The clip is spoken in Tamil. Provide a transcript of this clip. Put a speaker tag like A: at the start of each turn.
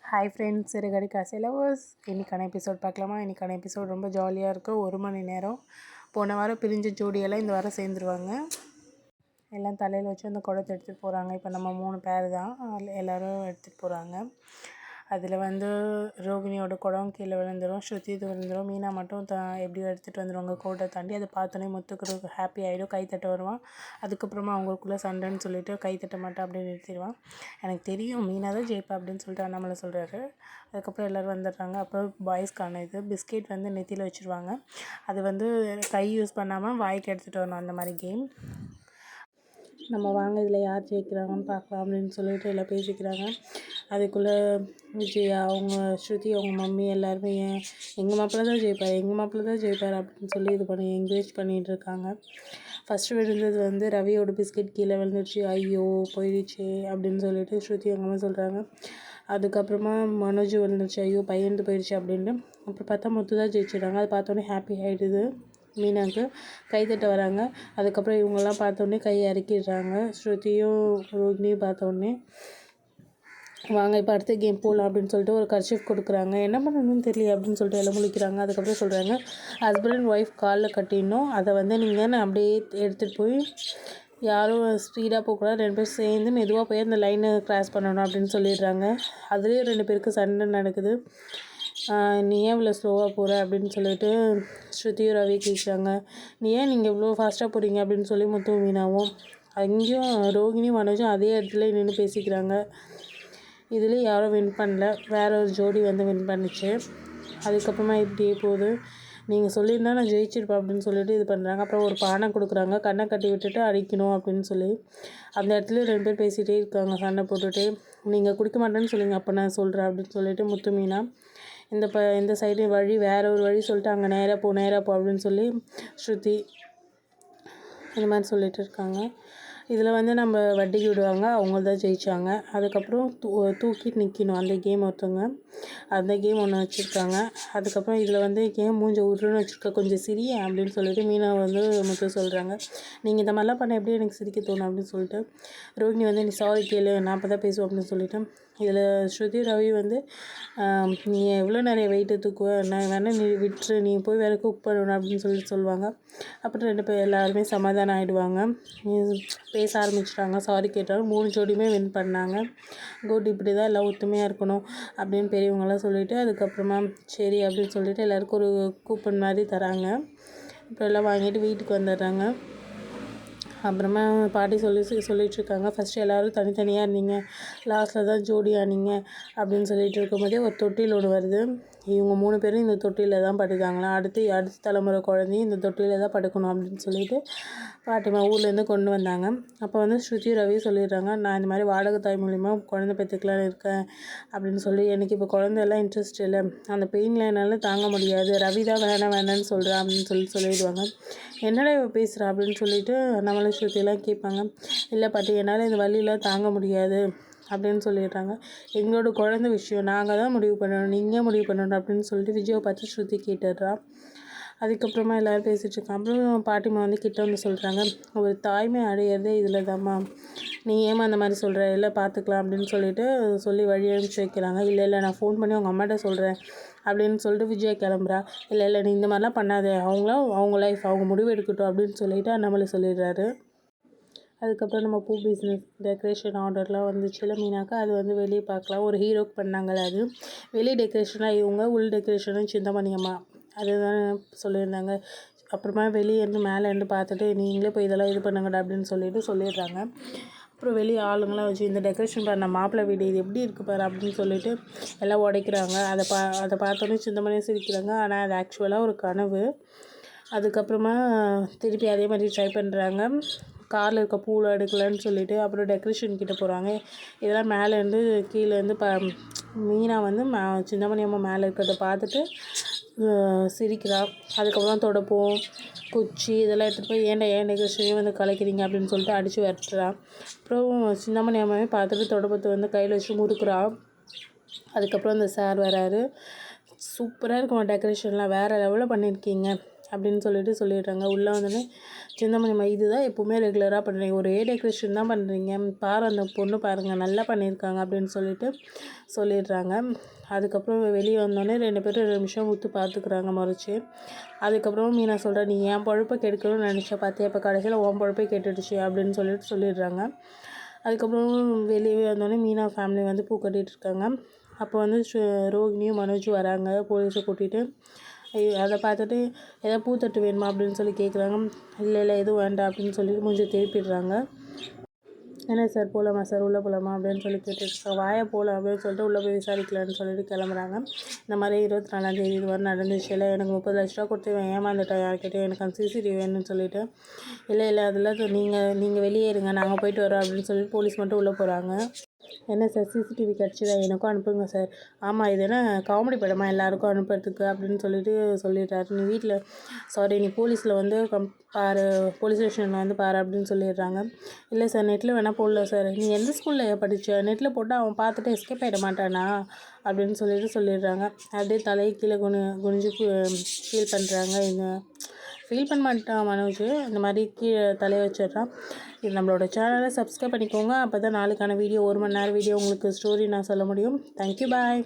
A: ஹாய் ஃப்ரெண்ட்ஸ், சிறுகடி காசை லவர்ஸ். இன்றைக்கான எபிசோட் பார்க்கலாமா? இன்றைக்கான எபிசோட் ரொம்ப ஜாலியாக இருக்குது. 1 மணி நேரம். போன வாரம் பிரிஞ்ச ஜோடியெல்லாம் இந்த வாரம் சேர்ந்துருவாங்க. எல்லாம் தலையில் வச்சு அந்த குடத்தை எடுத்துகிட்டு போகிறாங்க. இப்போ நம்ம 3 பேர் தான் எல்லோரும் எடுத்துகிட்டு போகிறாங்க. அதில் ரோகிணியோட குடம் கீழே விழுந்துடும், ஸ்ருதி இது விழுந்துடும். மீனா மட்டும் எப்படியோ எடுத்துகிட்டு வந்துடுவாங்க கோட்டை தாண்டி. அதை பார்த்தோன்னே முத்துக்கு ஹாப்பி ஆகிடும், கைத்தட்ட வருவான். அதுக்கப்புறமா அவங்களுக்குள்ளே சண்டைன்னு சொல்லிவிட்டு கைத்தட்ட மாட்டேன் அப்படின்னு நிறுத்திடுவான். எனக்கு தெரியும் மீனா தான் ஜெயிப்பா அப்படின்னு சொல்லிட்டு அண்ணாமலை சொல்கிறாரு. அதுக்கப்புறம் எல்லோரும் வந்துடுறாங்க. அப்புறம் பாய்ஸ்க்கான பிஸ்கெட் நெத்தியில் வச்சுருவாங்க. அது கை யூஸ் பண்ணாமல் வாய்க்கு எடுத்துகிட்டு வரணும், அந்த மாதிரி கேம். நம்ம வாங்க இதில் யார் ஜெயிக்கிறாங்கன்னு பார்க்கலாம் அப்படின்னு சொல்லிட்டு எல்லாம் பேசிக்கிறாங்க. அதுக்குள்ளே விஜயா, அவங்க ஸ்ருதி, அவங்க மம்மி எல்லாருமே எங்கள் மாப்பிள்ளை தான் ஜெயிப்பார் அப்படின்னு சொல்லி என்கரேஜ் பண்ணிகிட்ருக்காங்க. ஃபஸ்ட்டு விழுந்தது ரவியோட பிஸ்கெட் கீழே விழுந்துருச்சு. ஐயோ போயிடுச்சு அப்படின்னு சொல்லிட்டு ஸ்ருதி அவங்க அம்மா சொல்கிறாங்க. அதுக்கப்புறமா மனோஜ் விழுந்துருச்சு. ஐயோ பையன்ட்டு போயிடுச்சு அப்படின்ட்டு. அப்புறம் பார்த்தா முத்து தான் ஜெயிச்சிடுறாங்க. அது பார்த்தோன்னே ஹாப்பி ஆகிடுது. மீனாவுக்கு கைத்தட்ட வராங்க. அதுக்கப்புறம் இவங்கெல்லாம் பார்த்தோன்னே கையை இறக்கிடுறாங்க. ஸ்ருதியும் ரோகிணியும் பார்த்தோன்னே வாங்க இப்போ அடுத்த கேம் போகலாம் அப்படின்னு சொல்லிட்டு ஒரு கர்ச்சீஃப் கொடுக்குறாங்க. என்ன பண்ணணும்னு தெரியல அப்படின்னு சொல்லிட்டு எல்லாம் முழிக்கிறாங்க. அதுக்கப்புறம் சொல்கிறாங்க, ஹஸ்பண்ட் அண்ட் ஒய்ஃப் காலில் கட்டிடணும். அதை நீங்கள் அப்படியே எடுத்துகிட்டு போய் யாரும் ஸ்பீடாக போகக்கூடாது, 2 பேர் சேர்ந்து மெதுவாக போய் அந்த லைனை கிராஸ் பண்ணணும் அப்படின்னு சொல்லிடுறாங்க. அதுலேயும் 2 பேருக்கு சண்டை நடக்குது. நீ ஏன் இவ்வளோ ஸ்லோவாக போகிற அப்படின்னு சொல்லிட்டு ஸ்ருதியும் ரவி கேட்குறாங்க. நீங்கள் இவ்வளோ ஃபாஸ்ட்டாக போகிறீங்க அப்படின்னு சொல்லி முத்து மீனாவும் அங்கேயும் ரோகிணியும் மனோஜும் அதே இடத்துல நின்று பேசிக்கிறாங்க. இதுலேயும் யாரும் வின் பண்ணல, வேற ஒரு ஜோடி வின் பண்ணிச்சு. அதுக்கப்புறமா இப்படியே போகுது. நீங்கள் சொல்லியிருந்தா நான் ஜெயிச்சிருப்பேன் அப்படின்னு சொல்லிட்டு இது பண்ணுறாங்க. அப்புறம் ஒரு பானை கொடுக்குறாங்க, கண்ணை கட்டி விட்டுட்டு அடிக்கணும் அப்படின்னு சொல்லி. அந்த இடத்துல 2 பேர் பேசிகிட்டே இருக்காங்க, சண்டை போட்டுட்டு. நீங்கள் குடிக்க மாட்டேன்னு சொல்லுங்க, அப்போ நான் சொல்கிறேன் அப்படின்னு சொல்லிட்டு முத்து மீனா இந்த சைடு வழி வேறு ஒரு வழி சொல்லிட்டு அங்கே நேராக போ அப்படின்னு சொல்லி ஸ்ருதி இந்த மாதிரி சொல்லிகிட்டு இருக்காங்க. இதில் நம்ம வட்டிக்கு விடுவாங்க, அவங்க தான் ஜெயித்தாங்க. அதுக்கப்புறம் தூக்கிட்டு நிற்கணும் அந்த கேம் ஒருத்தவங்க, அந்த கேம் ஒன்று வச்சுருக்காங்க. அதுக்கப்புறம் இதில் கேம் மூஞ்ச உருன்னு வச்சுருக்க, கொஞ்சம் சிரிய அப்படின்னு சொல்லிட்டு மீனா முத்து சொல்கிறாங்க. நீங்கள் இந்த மாதிரிலாம் பண்ண எப்படி எனக்கு சிரிக்க தோணும் அப்படின்னு சொல்லிட்டு ரோஹிணி நீ சாரி கேளு, நான் அப்போ தான் பேசுவேன் அப்படின்னு சொல்லிட்டு இதில் ஸ்ருதி ரவி நீ எவ்வளோ நிறைய வெயிட்டு தூக்குவ, நான் வேணால் நீ விட்டுரு, நீ போய் வேறு குக் பண்ணணும் அப்படின்னு சொல்லுவாங்க. அப்புறம் 2 பேர் எல்லாருமே சமாதானம் ஆகிடுவாங்க. பேச ஆரம்பிச்சிட்டாங்க, சாரி கேட்டாங்க. 3 ஜோடியுமே வின் பண்ணாங்க. குட், இப்படி தான் எல்லாம் ஒத்துமையாக இருக்கணும் அப்படின்னு பெரியவங்களாம் சொல்லிவிட்டு அதுக்கப்புறமா சரி அப்படின்னு சொல்லிட்டு எல்லாேருக்கும் ஒரு கூப்பன் மாதிரி தராங்க. அப்புறம் எல்லாம் வாங்கிட்டு வீட்டுக்கு வந்துடுறாங்க. அப்புறமா பாட்டி சொல்லிகிட்ருக்காங்க, ஃபஸ்ட்டு எல்லோரும் தனித்தனியாக இருந்தீங்க, லாஸ்ட்டில் தான் ஜோடி ஆனீங்க அப்படின்னு சொல்லிட்டு இருக்கும்போதே ஒரு தொட்டில் ஒன்று வருது. இவங்க 3 பேரும் இந்த தொட்டியில் தான் படுக்காங்களாம். அடுத்த தலைமுறை குழந்தையும் இந்த தொட்டியில் தான் படுக்கணும் அப்படின்னு சொல்லிட்டு பாட்டிமா ஊர்லேருந்து கொண்டு வந்தாங்க. அப்போ ஸ்ருதி ரவி சொல்லிடுறாங்க, நான் இந்த மாதிரி வாடகை தாய் மூலிமா குழந்தை பெற்றுக்கலான்னு இருக்கேன் அப்படின்னு சொல்லி. எனக்கு இப்போ குழந்தையெல்லாம் இன்ட்ரெஸ்ட் இல்லை, அந்த பெயினில் என்னால் தாங்க முடியாது, ரவி தான் வேணான்னு சொல்கிறேன் அப்படின்னு சொல்லிடுவாங்க. என்னடா இவ பேசுகிறா அப்படின்னு சொல்லிட்டு நம்மளை ஸ்ருதியெல்லாம் கேட்பாங்க. இல்லை பாட்டி, என்னால் இந்த வலியெலாம் தாங்க முடியாது அப்படின்னு சொல்லிடுறாங்க. எங்களோட குழந்தை விஷயம் நாங்கள் தான் முடிவு பண்ணணும், நீங்கள் முடிவு பண்ணணும் அப்படின்னு சொல்லிட்டு விஜயை பார்த்து ஸ்ருதி கேட்டுடுறா. அதுக்கப்புறமா எல்லோரும் பேசிகிட்ருக்காங்க. அப்புறம் பாட்டிமா கிட்ட சொல்கிறாங்க, ஒரு தாய்மை அடையிறதே இதில் தாம்மா, நீ ஏமா அந்த மாதிரி சொல்கிற, இல்லை பார்த்துக்கலாம் அப்படின்னு சொல்லிட்டு சொல்லி வழி அனுப்பிச்சி வைக்கிறாங்க. இல்லை நான் ஃபோன் பண்ணி அவங்க அம்மாட்ட சொல்கிறேன் அப்படின்னு சொல்லிட்டு விஜயா கிளம்புறா. இல்லை நீ இந்த மாதிரிலாம் பண்ணாதே, அவங்க லைஃப் அவங்க முடிவு எடுக்கட்டும் அப்படின்னு சொல்லிட்டு நம்மளை சொல்லிடுறாரு. அதுக்கப்புறம் நம்ம பூ பிஸ்னஸ் டெக்கரேஷன் ஆர்டர்லாம் வந்துச்சுல மீனாக்கா, அது வெளியே பார்க்கலாம். ஒரு ஹீரோக்கு பண்ணாங்கள்ல, அது வெளியே டெக்கரேஷனாக இவங்க, உள் டெக்கரேஷனும் சிந்தாமணியம்மா, அதுதான் சொல்லியிருந்தாங்க. அப்புறமா வெளியேருந்து மேலேருந்து பார்த்துட்டு நீங்களே போய் இதெல்லாம் இது பண்ணுங்கடா அப்படின்னு சொல்லிடுறாங்க. அப்புறம் வெளியே ஆளுங்களாம் வச்சு இந்த டெக்கரேஷன் பண்ண மாப்பிள்ளை வீடு இது எப்படி இருக்குது பாரு அப்படின்னு சொல்லிட்டு எல்லாம் உடைக்கிறாங்க. அதை பார்த்தோன்னே சிந்தாமணியாக சிரிக்கிறாங்க. ஆனால் அது ஆக்சுவலாக ஒரு கனவு. அதுக்கப்புறமா திருப்பி அதே மாதிரி ட்ரை பண்ணுறாங்க. காரில் இருக்க பூவில் எடுக்கலன்னு சொல்லிவிட்டு அப்புறம் டெக்கரேஷன் கிட்டே போகிறாங்க. இதெல்லாம் மேலேருந்து கீழேருந்து மீனா சிந்தாமணி அம்மா மேலே இருக்கிறத பார்த்துட்டு சிரிக்கிறா. அதுக்கப்புறம் தொடப்போம், குச்சி இதெல்லாம் எடுத்துகிட்டு போய் ஏன் டெக்கரேஷனையும் கலைக்கிறீங்க அப்படின்னு சொல்லிட்டு அடித்து விரட்டுறா. அப்புறம் சிந்தாமணி அம்மாவே பார்த்துட்டு தொடப்பத்தை கையில் வச்சு முறுக்குறா. அதுக்கப்புறம் அந்த சார் வராரு. சூப்பராக இருக்கும் டெக்கரேஷன்லாம், வேறு லெவலில் பண்ணியிருக்கீங்க, அப்படின்னு சொல்லிடுறாங்க. உள்ளே வந்தோடனே சிந்தாமணிம்மா இதுதான் எப்போவுமே ரெகுலராக பண்ணுறீங்க, ஒரே டெக்கரேஷன் தான் பண்ணுறீங்க, பாரு அந்த பொண்ணு பாருங்கள் நல்லா பண்ணியிருக்காங்க அப்படின்னு சொல்லிடுறாங்க. அதுக்கப்புறம் வெளியே வந்தோடனே 2 பேரும் 2 நிமிஷம் ஊற்று பார்த்துக்குறாங்க முறைச்சி. அதுக்கப்புறம் மீனா சொல்கிறா, நீ என் பொழப்பை கெடுக்கணும்னு நினச்ச பார்த்தியா, இப்போ கடைசியில் உன் பொழப்பை கெட்டுடுச்சு அப்படின்னு சொல்லிடுறாங்க. அதுக்கப்புறம் வெளியே வந்தோடனே மீனா ஃபேமிலி வந்து பூ கட்டிகிட்ருக்காங்க. அப்போ வந்து ரோகிணியும் மனோஜும் வராங்க போலீஸை கூட்டிகிட்டு. அதை பார்த்துட்டு எதாவது பூத்தட்டு வேணுமா அப்படின்னு கேட்குறாங்க. இல்லை எதுவும் வேண்டாம் அப்படின்னு சொல்லிட்டு மூஞ்சி திருப்பிடுறாங்க. என்ன சார் போகலாமா சார், உள்ளே போகலாமா அப்படின்னு கேட்டுட்டு வாயை போகலாம் அப்படின்னு சொல்லிட்டு உள்ளே போய் விசாரிக்கலான்னு கிளம்புறாங்க. இந்த மாதிரி 24ஆம் தேதி இது மாதிரி நடந்துச்சு, இல்லை எனக்கு 30 லட்ச ரூபா கொடுத்து ஏமாந்துட்டேன் யார்கிட்டே, எனக்கு அந்த சிசிடிவி வேணும்னு சொல்லிட்டு. இல்லை அதெல்லாம் நீங்கள் வெளியே இருங்க, நாங்கள் போயிட்டு வரோம் அப்படின்னு சொல்லிட்டு போலீஸ் மட்டும் உள்ளே போகிறாங்க. என்ன சார் சிசிடிவி கிடச்சிதா, எனக்கும் அனுப்புங்க சார். ஆமாம் இது என்ன காமெடி படமாக எல்லாேருக்கும் அனுப்புறதுக்கு அப்படின்னு சொல்லிடுறாரு. நீ வீட்டில் நீ போலீஸில் வந்து பாரு, போலீஸ் ஸ்டேஷனில் வந்து பாரு அப்படின்னு சொல்லிடுறாங்க. இல்லை சார் நெட்டில் வேணால் போடல சார். நீ எந்த ஸ்கூலில் படித்த, நெட்டில் போட்டால் அவன் பார்த்துட்டு எஸ்கேப் ஆகிட மாட்டானா அப்படின்னு சொல்லிடுறாங்க. அப்படியே தலையை கீழே குனிஞ்சு ஃபீல் பண்ணுறாங்க. ஃபீல் பண்ண மாட்டான் மனோஜ், இந்த மாதிரி கீழே தலையை வச்சிடுறான். இது நம்மளோட சேனலை சப்ஸ்கிரைப் பண்ணிக்கோங்க, அப்போ தான் நாளைக்கான வீடியோ 1 மணி நேரம் வீடியோ உங்களுக்கு ஸ்டோரி நான் சொல்ல முடியும். தேங்க்யூ, பாய்.